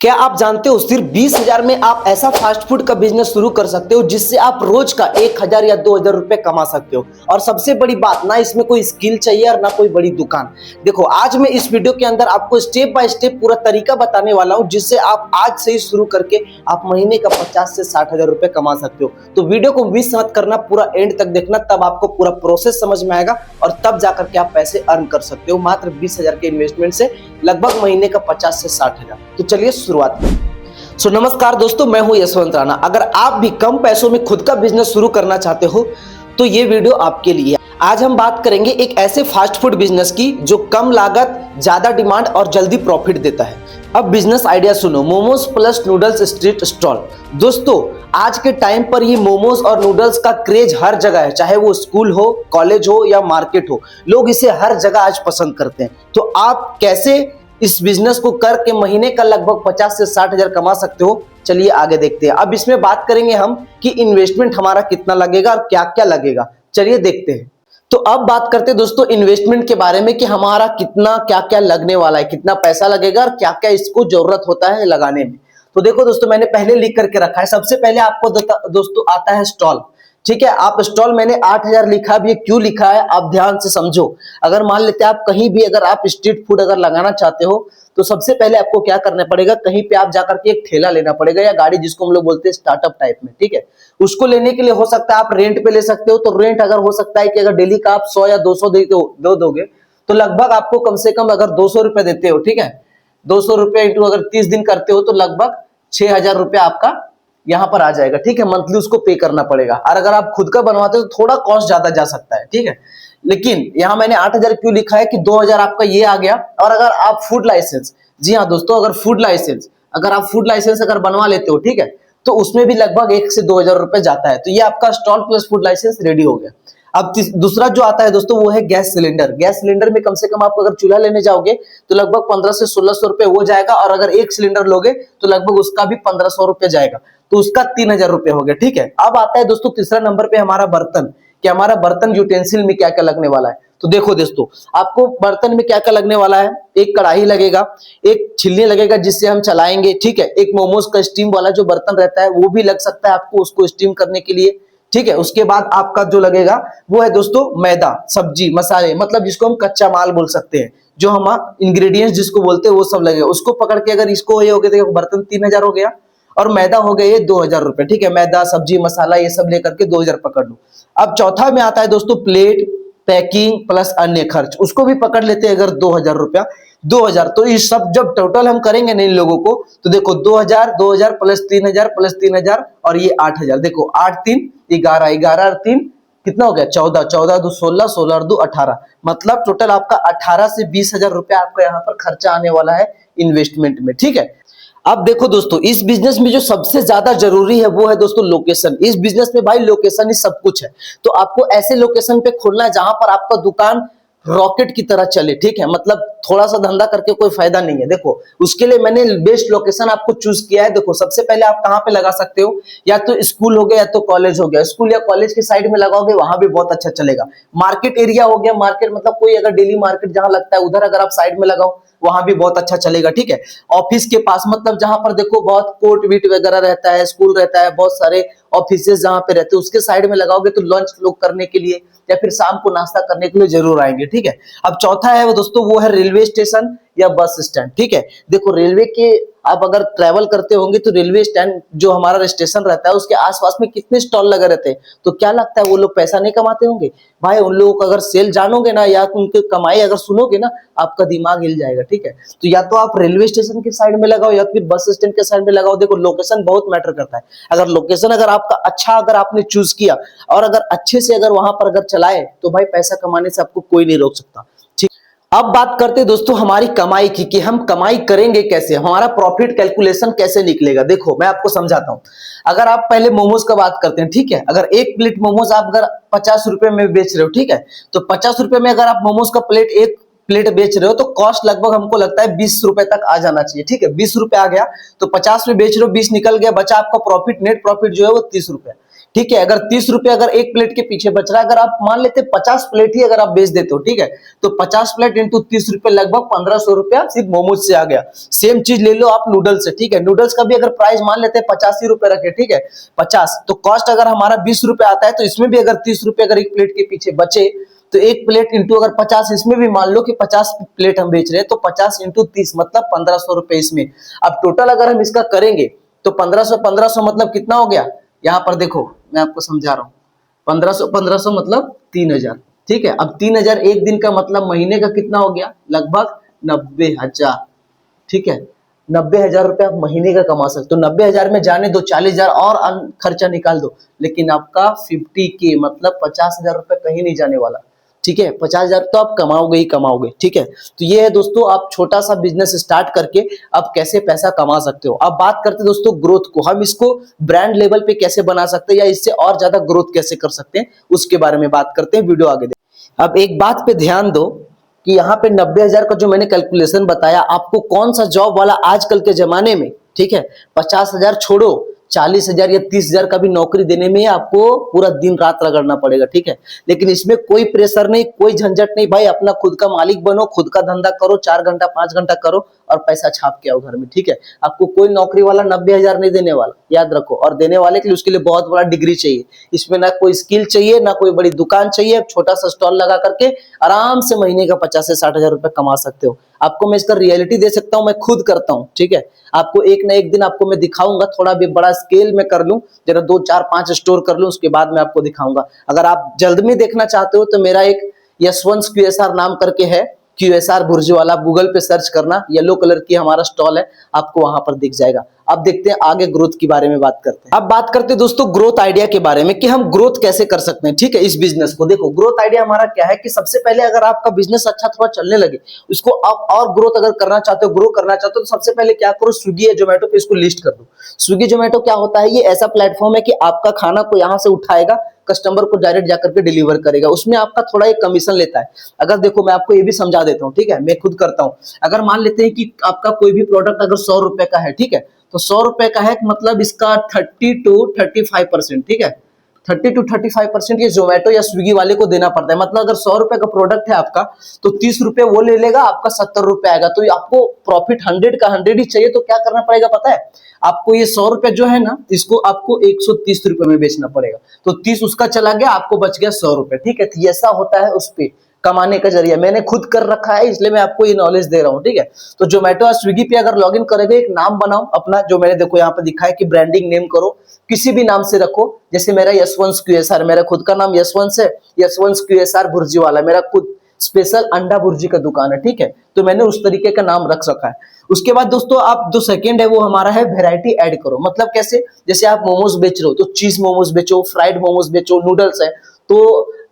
क्या आप जानते हो सिर्फ 20,000 में आप ऐसा फास्ट फूड का बिजनेस शुरू कर सकते हो जिससे आप रोज का 1,000 या 2,000 रुपए कमा सकते हो। और सबसे बड़ी बात, ना इसमें कोई स्किल चाहिए और ना कोई बड़ी दुकान। देखो, आज मैं इस वीडियो के अंदर आपको स्टेप बाय स्टेप पूरा तरीका बताने वाला हूं जिससे आप आज से ही शुरू करके आप महीने का 50 से 60,000 रुपए कमा सकते हो। तो वीडियो को मिस मत करना, पूरा एंड तक देखना, तब आपको पूरा प्रोसेस समझ में आएगा और तब जाकर के आप पैसे अर्न कर सकते हो मात्र 20,000 के इन्वेस्टमेंट से लगभग महीने का 50 से 60,000। तो चलिए शुरुआत करें। नमस्कार दोस्तों, मैं हूं यशवंत राणा। अगर आप भी कम पैसों में खुद का बिजनेस शुरू करना चाहते हो तो ये वीडियो आपके लिए। आज हम बात करेंगे एक ऐसे फास्ट फूड बिजनेस की जो कम लागत, ज्यादा डिमांड और जल्दी प्रॉफिट देता है। अब बिजनेस आइडिया सुनो, momos plus noodles street stall. दोस्तों, आज के टाइम पर ये मोमोज और नूडल्स का क्रेज हर जगह है, चाहे वो स्कूल हो, कॉलेज हो या मार्केट हो, लोग इसे हर जगह आज पसंद करते हैं। तो आप कैसे इस बिजनेस को करके महीने का लगभग 50 से 60,000 कमा सकते हो, चलिए आगे देखते हैं। अब इसमें बात करेंगे हम कि इन्वेस्टमेंट हमारा कितना लगेगा और क्या क्या लगेगा, चलिए देखते हैं। तो अब बात करते हैं दोस्तों इन्वेस्टमेंट के बारे में कि हमारा कितना क्या क्या लगने वाला है, कितना पैसा लगेगा और क्या क्या इसको जरूरत होता है लगाने में। तो देखो दोस्तों, मैंने पहले लिख करके रखा है। सबसे पहले आपको दोस्तों आता है स्टॉल। ठीक है, आप स्टॉल, मैंने 8,000 लिखा। अब ये क्यों लिखा है आप ध्यान से समझो। अगर मान लेते हैं आप कहीं भी अगर आप स्ट्रीट फूड अगर लगाना चाहते हो तो सबसे पहले आपको क्या करना पड़ेगा, कहीं पे आप जाकर के एक ठेला लेना पड़ेगा या गाड़ी, जिसको हम लोग बोलते हैं स्टार्टअप टाइप में। ठीक है, उसको लेने के लिए हो सकता है आप रेंट पे ले सकते हो। तो रेंट अगर हो सकता है कि अगर डेली का आप 100 या 200 दोगे तो लगभग आपको कम से कम अगर 200 रुपए देते हो, ठीक है, 200 रुपए इंटू अगर 30 दिन करते हो तो लगभग 6,000 रुपए आपका यहां पर आ जाएगा। ठीक है, मंथली उसको पे करना पड़ेगा। और अगर आप खुद का बनवाते हो तो थोड़ा कॉस्ट ज्यादा जा सकता है। ठीक है, लेकिन यहां मैंने 8,000 क्यों लिखा है कि 2,000 आपका ये आ गया। और अगर आप फूड लाइसेंस, जी हाँ दोस्तों, अगर आप फूड लाइसेंस अगर बनवा लेते हो, ठीक है, तो उसमें भी लगभग 1 से 2,000 रुपए जाता है। तो ये आपका stall plus food licence ready हो गया। अब दूसरा जो आता है दोस्तों वो है गैस सिलेंडर। गैस सिलेंडर में कम से कम आप अगर चूल्हा लेने जाओगे तो लगभग 15 से 1600 रुपए वो जाएगा। और अगर एक सिलेंडर लोगे तो लगभग उसका भी 1500 रुपए जाएगा, तो उसका 3,000 रुपए हो गया। ठीक है, अब आता है दोस्तों तीसरा नंबर पे हमारा बर्तन, कि हमारा बर्तन यूटेंसिल में क्या क्या लगने वाला है। तो देखो दोस्तों, आपको बर्तन में क्या क्या लगने वाला है, एक कढ़ाई लगेगा, एक छिलनी लगेगा जिससे हम चलाएंगे, ठीक है, एक मोमोज का स्टीम वाला जो बर्तन रहता है वो भी लग सकता है आपको उसको स्टीम करने के लिए। ठीक है, उसके बाद आपका जो लगेगा वो है दोस्तों मैदा, सब्जी, मसाले, मतलब जिसको हम कच्चा माल बोल सकते हैं, जो हम इंग्रेडिएंट्स जिसको बोलते हैं वो सब लगेगा। उसको पकड़ के अगर इसको ये हो गया, देखो बर्तन 3,000 हो गया और मैदा हो गया ये 2,000 रुपए। ठीक है, मैदा, सब्जी, मसाला ये सब लेकर के 2,000 पकड़ लो। अब चौथा में आता है दोस्तों प्लेट, पैकिंग प्लस अन्य खर्च, उसको भी पकड़ लेते हैं अगर 2,000 रुपया। 2,000, तो ये सब जब टोटल हम करेंगे ना इन लोगों को तो देखो 2,000 प्लस 3,000 और ये 8,000। देखो 8 3 11, 11 और 3 कितना हो गया 14, 14 2 16, 16 और 2 18, मतलब टोटल आपका 18 से 20,000 रुपया आपका यहाँ पर खर्चा आने वाला है इन्वेस्टमेंट में। ठीक है, अब देखो दोस्तों, इस बिजनेस में जो सबसे ज्यादा जरूरी है वो है दोस्तों लोकेशन। इस बिजनेस में भाई लोकेशन ही सब कुछ है। तो आपको ऐसे लोकेशन पे खोलना है जहां पर आपका दुकान रॉकेट की तरह चले। ठीक है, मतलब थोड़ा सा धंधा करके कोई फायदा नहीं है। देखो, उसके लिए मैंने बेस्ट लोकेशन आपको चूज किया है। देखो, सबसे पहले आप कहां पे लगा सकते हो, या तो स्कूल हो गया या तो कॉलेज हो गया। स्कूल या कॉलेज के साइड में लगाओगे वहां भी बहुत अच्छा चलेगा। मार्केट एरिया हो गया, मार्केट मतलब कोई अगर डेली मार्केट जहां लगता है उधर अगर आप साइड में लगाओ वहां भी बहुत अच्छा चलेगा। ठीक है, ऑफिस के पास, मतलब जहां पर देखो बहुत कोर्ट वीट वगैरह रहता है, स्कूल रहता है, बहुत सारे ऑफिसेज जहां पे रहते हैं उसके साइड में लगाओगे तो लंच लोग करने के लिए या फिर शाम को नाश्ता करने के लिए जरूर आएंगे। ठीक है, अब चौथा है वो दोस्तों, वो है रेलवे स्टेशन या बस स्टैंड। ठीक है, देखो रेलवे के आप अगर ट्रैवल करते होंगे तो रेलवे स्टैंड जो हमारा स्टेशन रहता है उसके आसपास में कितने स्टॉल लगे रहते हैं। तो क्या लगता है वो लोग पैसा नहीं कमाते होंगे भाई? उन लोगों का अगर सेल जानोगे ना या उनकी कमाई अगर सुनोगे ना, आपका दिमाग हिल जाएगा। ठीक है, तो या तो आप रेलवे स्टेशन के साइड में लगाओ या फिर बस स्टैंड के साइड में लगाओ। देखो लोकेशन बहुत मैटर करता है। अगर लोकेशन अगर आपका अच्छा अगर आपने चूज किया और अगर अच्छे से अगर वहां पर अगर चलाए तो भाई पैसा कमाने से आपको कोई नहीं रोक सकता। ठीक, अब बात करते हैं दोस्तों हमारी कमाई की, कि हम कमाई करेंगे कैसे, हमारा प्रॉफिट कैलकुलेशन कैसे निकलेगा। देखो मैं आपको समझाता हूं। अगर आप पहले मोमोज का बात करते हैं, ठीक है, अगर एक प्लेट मोमोज आप अगर 50 रुपए में बेच रहे हो, ठीक है, तो 50 रुपए में अगर आप मोमोज का एक प्लेट बेच रहे हो तो कॉस्ट लगभग हमको लगता है 20 रुपए तक आ जाना चाहिए। ठीक है, 20 रुपए आ गया तो 50 में बेच रहे हो, 20 निकल गया, बचा आपका प्रॉफिट, नेट प्रॉफिट जो है वो 30 रुपए। ठीक है। अगर 30 रुपए अगर एक प्लेट के पीछे बच रहा है, अगर आप मान लेते 50 प्लेट ही अगर आप बेच देते हो, ठीक है, तो 50 प्लेट इंटू 30 रुपए लगभग 1500 रुपया सिर्फ मोमोज से आ गया। सेम चीज ले लो आप नूडल्स से, ठीक है, नूडल्स का भी अगर प्राइस मान लेते हैं 85 रुपए रखे, ठीक है, 50, तो कॉस्ट अगर हमारा 20 रुपए आता है, तो इसमें भी अगर 30 रुपए अगर एक प्लेट के पीछे बचे, तो एक प्लेट इंटू अगर 50, इसमें भी मान लो कि 50 प्लेट हम बेच रहे हैं, तो 50 इंटू 30 मतलब 1500 रुपए इसमें। अब टोटल अगर हम इसका करेंगे तो 1500 मतलब कितना हो गया, यहाँ पर देखो मैं आपको समझा रहा हूँ, 1500 मतलब 3000, ठीक है। अब 3000 एक दिन का मतलब महीने का कितना हो गया, लगभग 90,000, ठीक है। 90,000 रुपए आप महीने का कमा सकते हो। 90,000 में जाने दो 40,000 और खर्चा निकाल दो, लेकिन आपका 50K मतलब 50,000 रुपए कहीं नहीं जाने वाला, ठीक है। 50,000 तो आप कमाओगे ही कमाओगे, ठीक है। तो ये है दोस्तों, आप छोटा सा बिजनेस स्टार्ट करके आप कैसे पैसा कमा सकते हो। अब बात करते हैं दोस्तों ग्रोथ को, हम इसको ब्रांड लेवल पे कैसे बना सकते हैं या इससे और ज्यादा ग्रोथ कैसे कर सकते हैं, उसके बारे में बात करते हैं, वीडियो आगे देखिए। अब एक बात पे ध्यान दो कि यहाँ पे 90,000 का जो मैंने कैलकुलेशन बताया, आपको कौन सा जॉब वाला आजकल के जमाने में, ठीक है, 50,000 छोड़ो, 40,000 या 30,000 का भी नौकरी देने में आपको पूरा दिन रात रगड़ना पड़ेगा, ठीक है। लेकिन इसमें कोई प्रेशर नहीं, कोई झंझट नहीं, भाई अपना खुद का मालिक बनो, खुद का धंधा करो, 4 घंटा 5 घंटा करो और पैसा छाप के आओ घर में, ठीक है। आपको कोई नौकरी वाला 90,000 नहीं देने वाला, याद रखो। और देने वाले के लिए उसके लिए बहुत बड़ा डिग्री चाहिए, इसमें ना कोई स्किल चाहिए, ना कोई बड़ी दुकान चाहिए। छोटा सा स्टॉल लगा करके आराम से महीने का 50 से 60,000 रुपए कमा सकते हो। आपको मैं इसका रियलिटी दे सकता हूं, मैं खुद करता हूं, ठीक है। आपको एक ना एक दिन आपको मैं दिखाऊंगा, थोड़ा भी बड़ा स्केल में कर लूं, जरा 2 4 5 स्टोर कर लूं, उसके बाद मैं आपको दिखाऊंगा। अगर आप जल्द में देखना चाहते हो तो मेरा एक यशवंत QSR नाम करके है, QSR भुर्जी वाला, गूगल पे सर्च करना, येलो कलर की हमारा स्टॉल है, आपको वहां पर दिख जाएगा। अब देखते हैं आगे ग्रोथ के बारे में बात करते हैं। अब बात करते हैं दोस्तों ग्रोथ आइडिया के बारे में कि हम ग्रोथ कैसे कर सकते हैं, ठीक है, इस बिजनेस को। देखो ग्रोथ आइडिया हमारा क्या है कि सबसे पहले अगर आपका बिजनेस अच्छा थोड़ा चलने लगे, उसको आप और ग्रोथ अगर करना चाहते हो, ग्रो करना चाहते हो, तो सबसे पहले क्या करो, स्विगी या जोमेटो पे इसको लिस्ट कर दो। स्विगी जोमेटो क्या होता है, ये ऐसा प्लेटफॉर्म है कि आपका खाना को यहाँ से उठाएगा, कस्टमर को डायरेक्ट जाकर के डिलीवर करेगा, उसमें आपका थोड़ा एक कमीशन लेता है। अगर देखो मैं आपको ये भी समझा देता हूँ, ठीक है, मैं खुद करता हूँ। अगर मान लेते हैं कि आपका कोई भी प्रोडक्ट अगर 100 रुपए का है, ठीक है, तो 100 रुपए का है मतलब इसका 30 to 35%, ठीक है, 30 to 35% ये जोमेटो या स्विगी वाले को देना पड़ता है। मतलब अगर 100 रुपए का प्रोडक्ट है आपका, तो 30 रुपए वो ले लेगा, आपका 70 रुपए आएगा। तो आपको प्रॉफिट 100 का 100 ही चाहिए, तो क्या करना पड़ेगा पता है आपको, ये 100 रुपए जो है ना, इसको आपको 130 रुपए में बेचना पड़ेगा। तो 30 उसका चला गया, आपको बच गया 100 रुपए, ठीक है। तो ऐसा होता है उस पे कमाने का जरिया, मैंने खुद कर रखा है, इसलिए मैं आपको ये नॉलेज दे रहा हूँ, ठीक है। तो जोमेटो और स्विगी पे अगर लॉगिन करोगे, एक नाम बनाओ अपना, जो मैंने देखो यहाँ पे दिखा है कि ब्रांडिंग नेम करो, किसी भी नाम से रखो। जैसे मेरा यशवंत QSR, मेरा खुद का नाम यशवंत है, यशवंत QSR भुर्जी वाला, मेरा खुद स्पेशल अंडा भुर्जी का दुकान है, ठीक है। तो मैंने उस तरीके का नाम रख रखा है। उसके बाद दोस्तों आप जो सेकंड है वो हमारा है वैरायटी ऐड करो। मतलब कैसे, जैसे आप मोमोज बेच रहे हो तो चीज मोमोज बेचो, फ्राइड मोमोज बेचो, नूडल्स है तो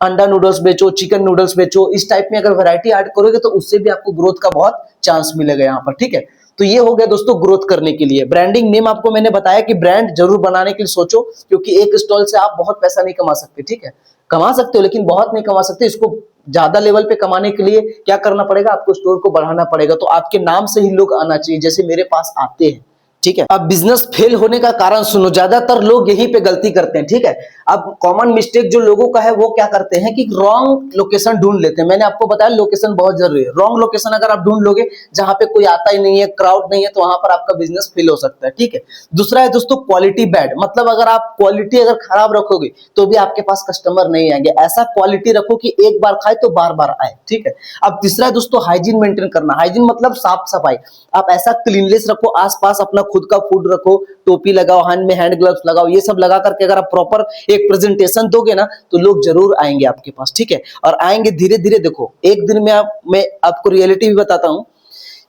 अंडा नूडल्स बेचो, चिकन नूडल्स बेचो। इस टाइप में अगर वैरायटी ऐड करोगे तो उससे भी आपको ग्रोथ का बहुत चांस मिलेगा यहाँ पर, ठीक है। तो ये हो गया दोस्तों ग्रोथ करने के लिए। ब्रांडिंग नेम आपको मैंने बताया कि ब्रांड जरूर बनाने के लिए सोचो, क्योंकि एक स्टॉल से आप बहुत पैसा नहीं कमा सकते, ठीक है, कमा सकते हो लेकिन बहुत नहीं कमा सकते। इसको ज्यादा लेवल पे कमाने के लिए क्या करना पड़ेगा, आपको स्टोर को बढ़ाना पड़ेगा। तो आपके नाम से ही लोग आना चाहिए, जैसे मेरे पास आते हैं, ठीक है। अब बिजनेस फेल होने का कारण सुनो, ज्यादातर लोग यहीं पे गलती करते हैं, ठीक है। अब कॉमन मिस्टेक जो लोगों का है वो क्या करते हैं कि रॉन्ग लोकेशन ढूंढ लेते हैं। मैंने आपको बताया लोकेशन बहुत जरूरी है। रॉन्ग लोकेशन अगर आप ढूंढ लोगे जहां पे कोई आता ही नहीं है, क्राउड नहीं है, तो वहां पर आपका बिजनेस फेल हो सकता है, ठीक है। दूसरा है दोस्तों क्वालिटी बैड, मतलब अगर आप क्वालिटी अगर खराब रखोगे तो भी आपके पास कस्टमर नहीं आएंगे। ऐसा क्वालिटी रखो कि एक बार खाए तो बार बार आए, ठीक है। अब तीसरा है दोस्तों हाइजीन मेंटेन करना। हाइजीन मतलब साफ सफाई, आप ऐसा क्लीननेस रखो, आसपास अपना खुद का फूड रखो, टोपी लगाओ, हैंड में हैंड ग्लव्स लगाओ, ये सब लगा करके अगर आप प्रॉपर एक प्रेजेंटेशन दोगे ना तो लोग जरूर आएंगे आपके पास, ठीक है। और आएंगे धीरे धीरे। देखो एक दिन में मैं आपको रियलिटी भी बताता हूं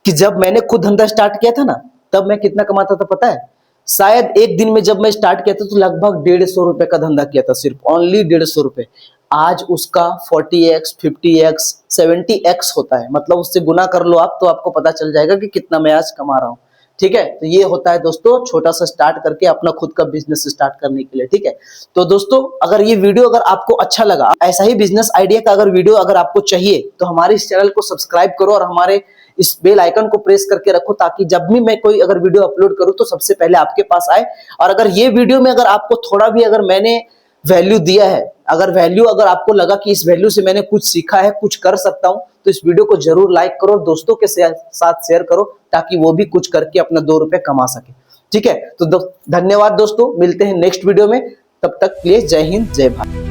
कि जब मैंने खुद धंधा स्टार्ट किया था ना, तब मैं कितना कमाता था पता है? शायद एक दिन में जब मैं स्टार्ट किया था तो लगभग 150 रुपए का धंधा किया था, सिर्फ ओनली 150 रुपए। आज उसका 40x 50x 70x होता है। मतलब उससे गुना कर लो आप तो आपको पता चल जाएगा कि कितना मैं आज कमा रहा हूं, ठीक है। तो ये होता है दोस्तों छोटा सा स्टार्ट करके अपना खुद का बिजनेस स्टार्ट करने के लिए, ठीक है। तो दोस्तों अगर ये वीडियो अगर आपको अच्छा लगा, ऐसा ही बिजनेस आइडिया का अगर वीडियो अगर आपको चाहिए तो हमारे इस चैनल को सब्सक्राइब करो और हमारे इस बेल आइकन को प्रेस करके रखो, ताकि जब भी मैं कोई अगर वीडियो अपलोड करूं तो सबसे पहले आपके पास आए। और अगर ये वीडियो में अगर आपको थोड़ा भी अगर मैंने वैल्यू दिया है, अगर आपको लगा कि इस वैल्यू से मैंने कुछ सीखा है, कुछ कर सकता हूं, तो इस वीडियो को जरूर लाइक करो, दोस्तों के साथ शेयर करो, ताकि वो भी कुछ करके अपना 2 रुपए कमा सके। ठीक है, तो धन्यवाद दोस्तों, मिलते हैं नेक्स्ट वीडियो में, तब तक के लिए जय हिंद जय भारत।